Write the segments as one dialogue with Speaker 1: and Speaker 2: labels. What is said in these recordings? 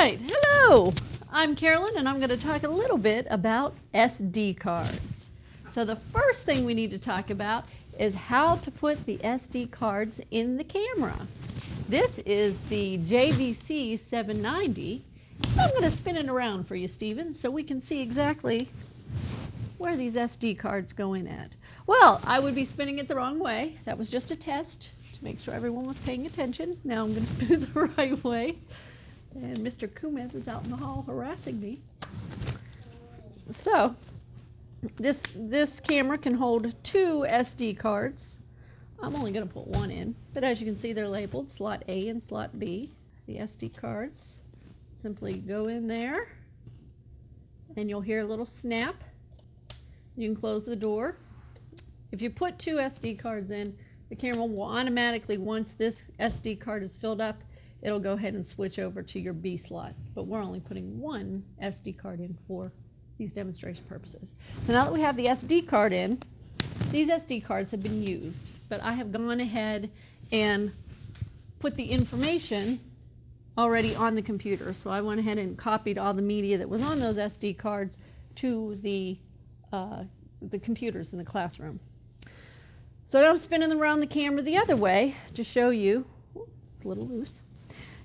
Speaker 1: right, hello. I'm Carolyn, and I'm going to talk a little bit about SD cards. So the first thing we need to talk about is how to put the SD cards in the camera. This is the JVC 790. I'm going to spin it around for you, Stephen, so we can see exactly where these SD cards go in at. Well, I would be spinning it the wrong way. That was just a test to make sure everyone was paying attention. Now I'm going to spin it the right way. And Mr. Kumez is out in the hall harassing me. So, this camera can hold 2 SD cards. I'm only going to put one in, but as you can see, they're labeled slot A and slot B. The SD cards simply go in there, and you'll hear a little snap. You can close the door. If you put 2 SD cards in, the camera will automatically, once this SD card is filled up, it'll go ahead and switch over to your B slot. But we're only putting 1 SD card in for these demonstration purposes. So now that we have the SD card in, these SD cards have been used, but I have gone ahead and put the information already on the computer. So I went ahead and copied all the media that was on those SD cards to the computers in the classroom. So now I'm spinning around the camera the other way to show you, it's a little loose,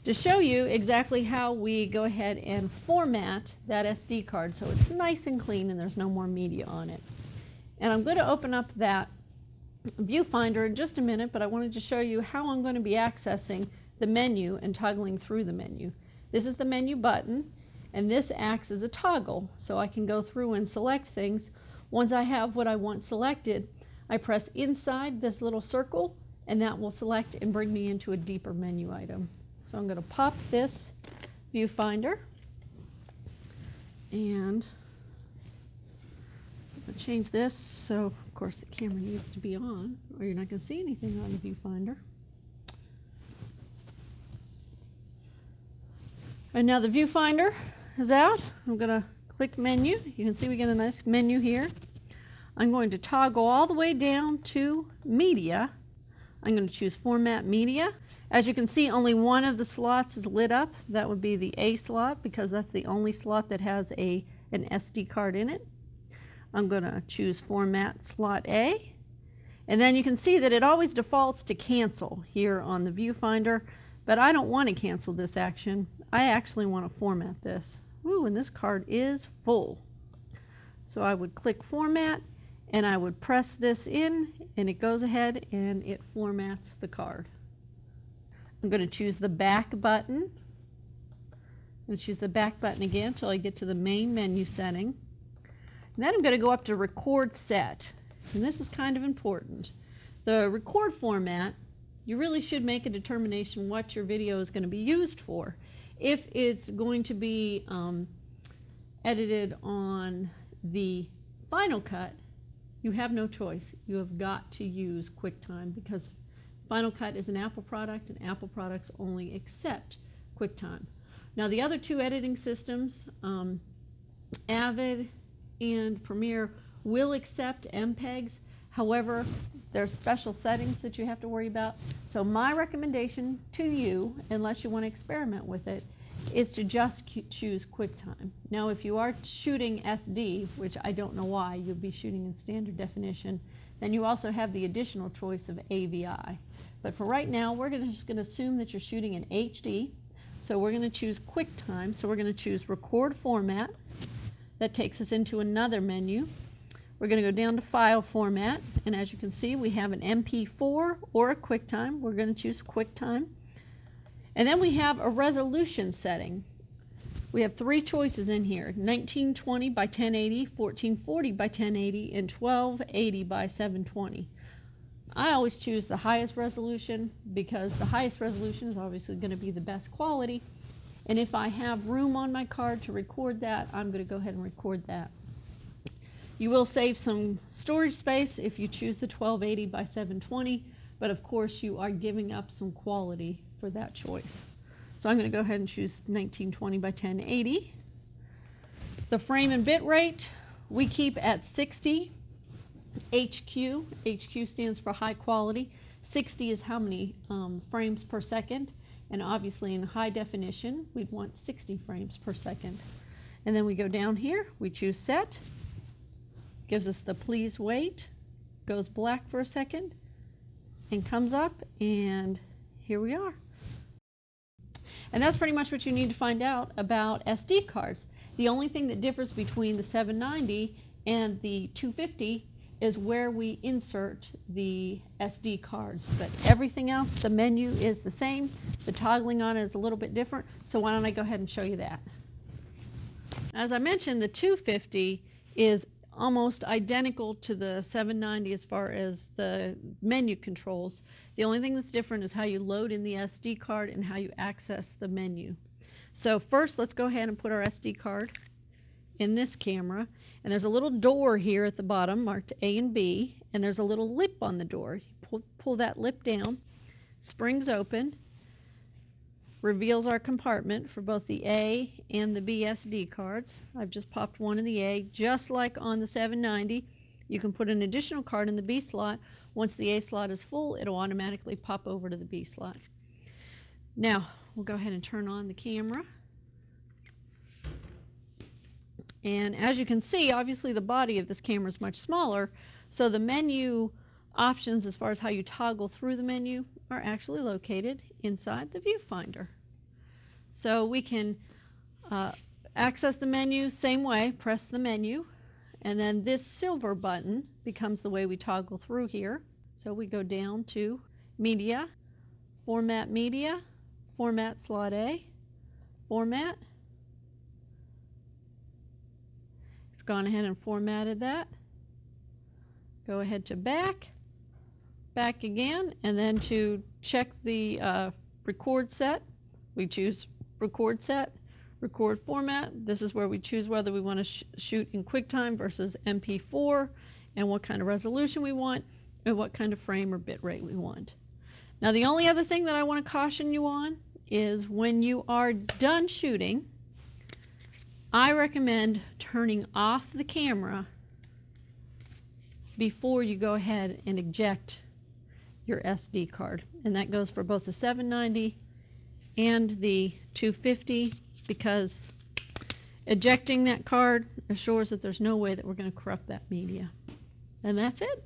Speaker 1: to show you exactly how we go ahead and format that SD card so it's nice and clean and there's no more media on it. And I'm going to open up that viewfinder in just a minute, but I wanted to show you how I'm going to be accessing the menu and toggling through the menu. This is the menu button, and this acts as a toggle, so I can go through and select things. Once I have what I want selected, I press inside this little circle, and that will select and bring me into a deeper menu item. So I'm going to pop this viewfinder, and I'm going to change this so, of course, the camera needs to be on, or you're not going to see anything on the viewfinder. And now the viewfinder is out. I'm going to click menu. You can see we get a nice menu here. I'm going to toggle all the way down to media. I'm going to choose format media. As you can see, only one of the slots is lit up. That would be the A slot because that's the only slot that has an SD card in it. I'm going to choose format slot A. And then you can see that it always defaults to cancel here on the viewfinder, but I don't want to cancel this action. I actually want to format this. Ooh, and this card is full. So I would click format and I would press this in and it goes ahead and it formats the card. I'm going to choose the back button. I'm going to choose the back button again until I get to the main menu setting. And then I'm going to go up to record set. And this is kind of important. The record format, you really should make a determination what your video is going to be used for. If it's going to be edited on the Final Cut, you have no choice. You have got to use QuickTime because Final Cut is an Apple product and Apple products only accept QuickTime. Now the other 2 editing systems, Avid and Premiere, will accept MPEGs. However, there's special settings that you have to worry about. So my recommendation to you, unless you want to experiment with it, is to just choose QuickTime. Now if you are shooting SD, which I don't know why, you'll be shooting in standard definition, then you also have the additional choice of AVI. But for right now, we're just going to assume that you're shooting in HD. So we're going to choose QuickTime. So we're going to choose record format. That takes us into another menu. We're going to go down to file format. And as you can see, we have an MP4 or a QuickTime. We're going to choose QuickTime. And then we have a resolution setting. We have 3 choices in here: 1920 by 1080, 1440 by 1080, and 1280 by 720. I always choose the highest resolution because the highest resolution is obviously going to be the best quality. And if I have room on my card to record that, I'm going to go ahead and record that. You will save some storage space if you choose the 1280 by 720, but of course you are giving up some quality for that choice. So I'm going to go ahead and choose 1920 by 1080. The frame and bit rate we keep at 60. HQ stands for high quality. 60 is how many frames per second. And obviously in high definition, we'd want 60 frames per second. And then we go down here, we choose set, gives us the please wait, goes black for a second, and comes up, and here we are. And that's pretty much what you need to find out about SD cards. The only thing that differs between the 790 and the 250 is where we insert the SD cards. But everything else, the menu is the same. The toggling on it is a little bit different. So why don't I go ahead and show you that. As I mentioned, the 250 is almost identical to the 790 as far as the menu controls. The only thing that's different is how you load in the SD card and how you access the menu. So first, let's go ahead and put our SD card in this camera. And there's a little door here at the bottom marked A and B, and there's a little lip on the door. You pull that lip down, springs open, reveals our compartment for both the A and the B SD cards. I've just popped one in the A, just like on the 790. You can put an additional card in the B slot. Once the A slot is full, it'll automatically pop over to the B slot. Now, we'll go ahead and turn on the camera. And as you can see, obviously the body of this camera is much smaller, so the menu options as far as how you toggle through the menu are actually located inside the viewfinder. So we can access the menu same way, press the menu, and then this silver button becomes the way we toggle through here. So we go down to Media, Format Slot A, Format. It's gone ahead and formatted that. Go ahead to back again, and then to check the record set, we choose record set, record format. This is where we choose whether we want to shoot in QuickTime versus MP4, and what kind of resolution we want, and what kind of frame or bit rate we want. Now the only other thing that I want to caution you on is when you are done shooting, I recommend turning off the camera before you go ahead and eject your SD card. And that goes for both the 790 and the 250, because ejecting that card assures that there's no way that we're going to corrupt that media. And that's it.